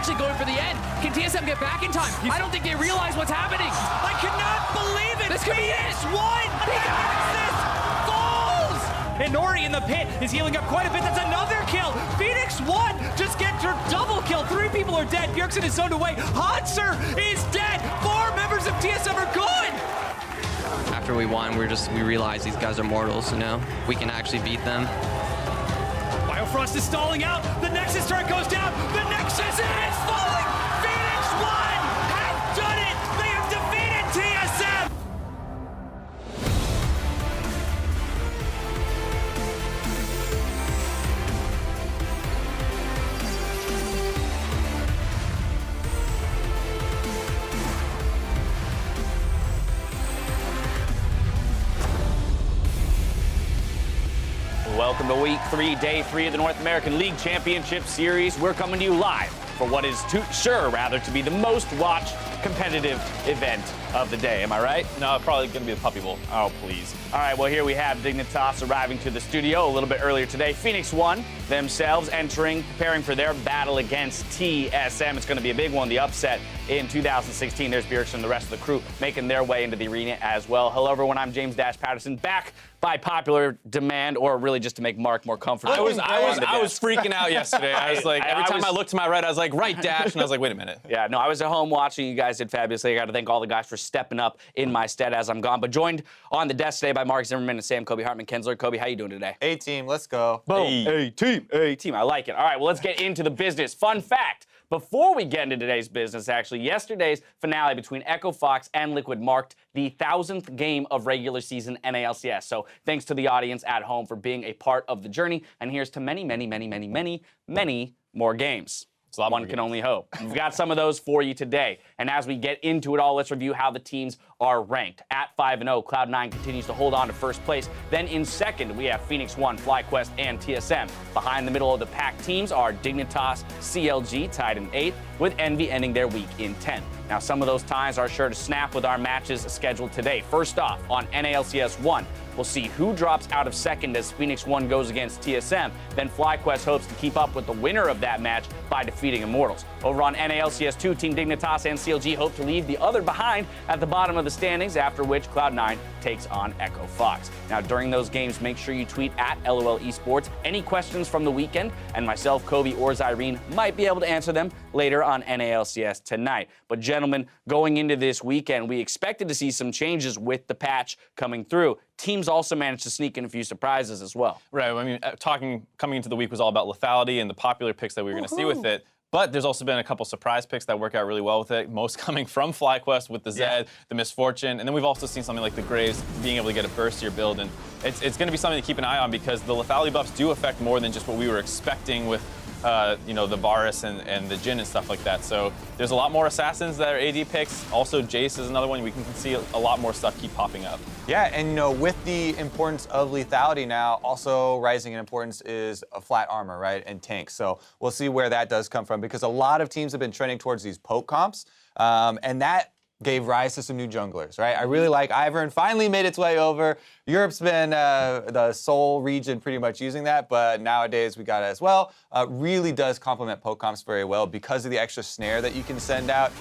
actually going for the end. Can TSM get back in time? I don't think they realize what's happening. I cannot believe it. This could be it. One. Nexus falls. And Nori in the pit is healing up quite a bit. That's another kill. Phoenix 1 just gets her double kill. 3 people are dead. Bjergsen is zoned away. Hanser is dead. 4 members of TSM are gone. After we won, we realized these guys are mortals, you know? We can actually beat them. Biofrost is stalling out. The Nexus turret goes down. The Nexus is falling. Phoenix 1 has done it. They have defeated TSM. Welcome to Week 3, Day 3 of the North American League Championship Series. We're coming to you live for what is to be the most watched competitive event of the day. Am I right? No, probably going to be the Puppy Bowl. Oh, please. All right, well, here we have Dignitas arriving to the studio a little bit earlier today. Phoenix 1 themselves preparing for their battle against TSM. It's going to be a big one, the upset in 2016. There's Bjergsen and the rest of the crew making their way into the arena as well. Hello, everyone. I'm James Dash Patterson, back by popular demand, or really just to make Mark more comfortable. I was freaking out yesterday. I was like, every time I looked to my right, I was like, right, Dash, and I was like, wait a minute. Yeah, no, I was at home watching. You guys did fabulously. I got to thank all the guys for stepping up in my stead as I'm gone. But joined on the desk today by Mark Zimmerman and Sam Kobe Hartman-Kensler. Kobe, how you doing today? A-team, let's go. Boom. A-team. A-team. I like it. All right, well, let's get into the business. Fun fact. Before we get into today's business, actually, yesterday's finale between Echo Fox and Liquid marked the 1,000th game of regular season NALCS. So thanks to the audience at home for being a part of the journey. And here's to many, many, many, many, many, many more games. One can only hope. We've got some of those for you today. And as we get into it all, let's review how the teams are ranked. At 5-0, Cloud9 continues to hold on to first place. Then in second, we have Phoenix 1, FlyQuest, and TSM. Behind the middle of the pack teams are Dignitas, CLG tied in 8th, with Envy ending their week in 10th. Now, some of those ties are sure to snap with our matches scheduled today. First off, on NALCS 1, we'll see who drops out of second as Phoenix 1 goes against TSM. Then FlyQuest hopes to keep up with the winner of that match by defeating Immortals. Over on NALCS 2, Team Dignitas and CLG hope to leave the other behind at the bottom of the standings, after which Cloud9 takes on Echo Fox. Now, during those games, make sure you tweet at LOL Esports any questions from the weekend, and myself, Kobe, or Zyrene might be able to answer them later on NALCS tonight. But gentlemen, going into this weekend, we expected to see some changes with the patch coming through. Teams also managed to sneak in a few surprises as well. Right. I mean, coming into the week was all about lethality and the popular picks that we were going to see with it. But there's also been a couple surprise picks that work out really well with it, most coming from FlyQuest with the Zed, the Misfortune, and then we've also seen something like the Graves being able to get a burst to your build, and it's going to be something to keep an eye on because the lethality buffs do affect more than just what we were expecting with the Varus and the Jhin and stuff like that. So there's a lot more assassins that are AD picks. Also, Jace is another one. We can see a lot more stuff keep popping up. Yeah, and with the importance of lethality now, also rising in importance is a flat armor, right, and tanks. So we'll see where that does come from because a lot of teams have been trending towards these poke comps, and that gave rise to some new junglers, right? I really like Ivern, finally made its way over. Europe's been the sole region pretty much using that, but nowadays we got it as well. Really does complement poke comps very well because of the extra snare that you can send out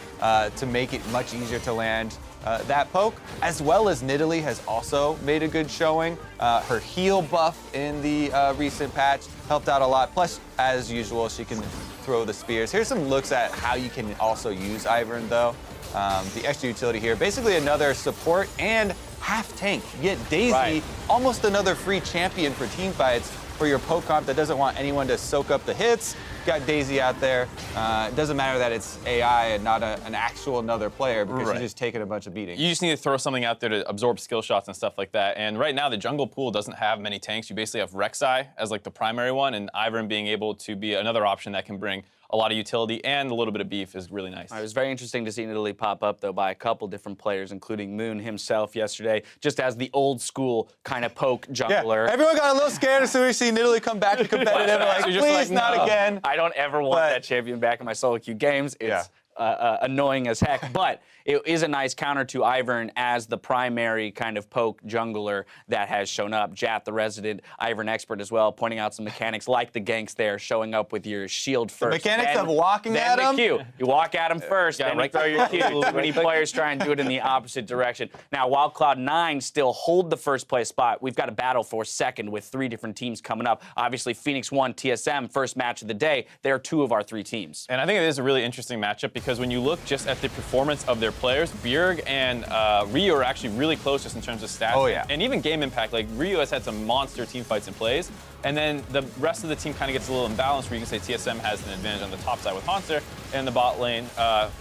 to make it much easier to land that poke, as well as Nidalee has also made a good showing. Her heal buff in the recent patch helped out a lot. Plus, as usual, she can throw the spears. Here's some looks at how you can also use Ivern, though. The extra utility here, basically another support and half tank. You get Daisy, almost another free champion for team fights for your poke comp that doesn't want anyone to soak up the hits. Got Daisy out there. It doesn't matter that it's AI and not an actual another player because you're just taking a bunch of beatings. You just need to throw something out there to absorb skill shots and stuff like that. And right now, the jungle pool doesn't have many tanks. You basically have Rek'Sai as like the primary one, and Ivern being able to be another option that can bring a lot of utility and a little bit of beef is really nice. It was very interesting to see Nidalee pop up, though, by a couple different players, including Moon himself yesterday, just as the old school kind of poke jungler. Yeah. Everyone got a little scared as soon as we see Nidalee come back to competitive. Like, please, not again. I don't ever want that champion back in my solo queue games. It's annoying as heck, but it is a nice counter to Ivern as the primary kind of poke jungler that has shown up. Jat, the resident Ivern expert as well, pointing out some mechanics like the ganks there, showing up with your shield first. The mechanics of walking then at him? the Q. You walk at him first, then you throw your Q. Too many players try and do it in the opposite direction. Now, while Cloud9 still hold the first place spot, we've got a battle for second with 3 different teams coming up. Obviously, Phoenix won TSM, first match of the day. They're 2 of our 3 teams. And I think it is a really interesting matchup because when you look just at the performance of their players, Bjerg and Ryu are actually really close just in terms of stats. Oh, yeah. And even game impact. Like, Ryu has had some monster team fights and plays. And then the rest of the team kind of gets a little imbalanced where you can say TSM has an advantage on the top side with Hanser, and in the bot lane,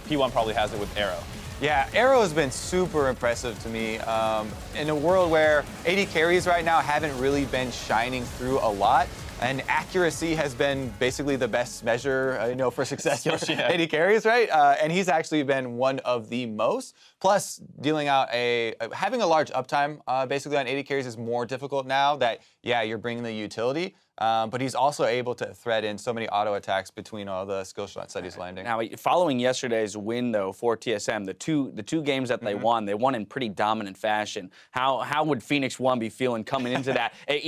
P1 probably has it with Arrow. Yeah, Arrow has been super impressive to me. In a world where AD carries right now haven't really been shining through a lot, and accuracy has been basically the best measure, for success for AD carries, right? And he's actually been one of the most. Plus, dealing out having a large uptime basically on AD carries is more difficult now that, yeah, you're bringing the utility. But he's also able to thread in so many auto attacks between all the skill shots that he's landing. Now, following yesterday's win, though, for TSM, the two games that they won in pretty dominant fashion. How would Phoenix 1 be feeling coming into that? A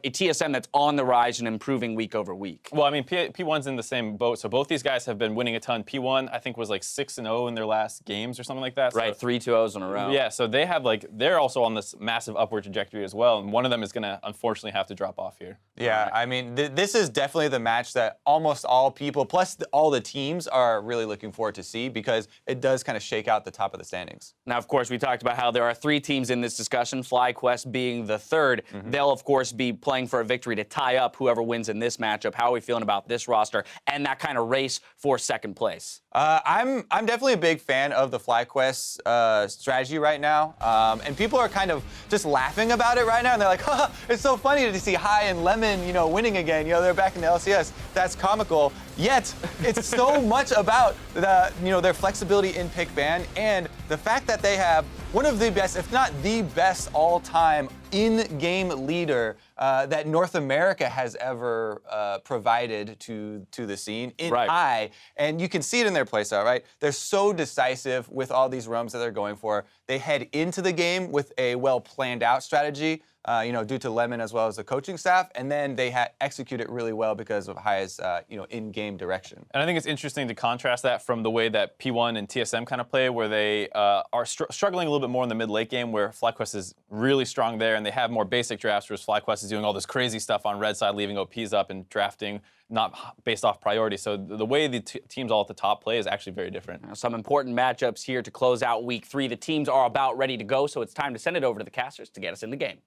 TSM that's on the rise and improving week over week. Well, I mean, P1's in the same boat. So both these guys have been winning a ton. P1, I think, was like 6-0 in their last games or something like that. Right, 3 2-0s in a row. Yeah, so they have they're also on this massive upward trajectory as well. And one of them is going to unfortunately have to drop off here. Yeah, I mean, this is definitely the match that almost all people, plus all the teams, are really looking forward to see because it does kind of shake out the top of the standings. Now, of course, we talked about how there are 3 teams in this discussion, FlyQuest being the 3rd. They'll, of course, be playing for a victory to tie up whoever wins in this matchup. How are we feeling about this roster and that kind of race for second place? I'm definitely a big fan of the FlyQuest strategy right now, and people are kind of just laughing about it right now, and they're like, haha, it's so funny to see High and Lemon, winning again. They're back in the LCS. That's comical. Yet, it's so much about their flexibility in pick ban and the fact that they have one of the best, if not the best all-time in-game leader that North America has ever provided to the scene in High. And you can see it in their playstyle, right? They're so decisive with all these roams that they're going for. They head into the game with a well-planned-out strategy, due to Lemon as well as the coaching staff, and then they execute it really well because of High's, in-game direction. And I think it's interesting to contrast that from the way that P1 and TSM kind of play, where they are struggling a little bit more in the mid-late game, where FlyQuest is really strong there, and they have more basic drafts, whereas FlyQuest is doing all this crazy stuff on red side, leaving OPs up and drafting not based off priority. So the way the teams all at the top play is actually very different. Some important matchups here to close out week 3. The teams are about ready to go, so it's time to send it over to the casters to get us in the game.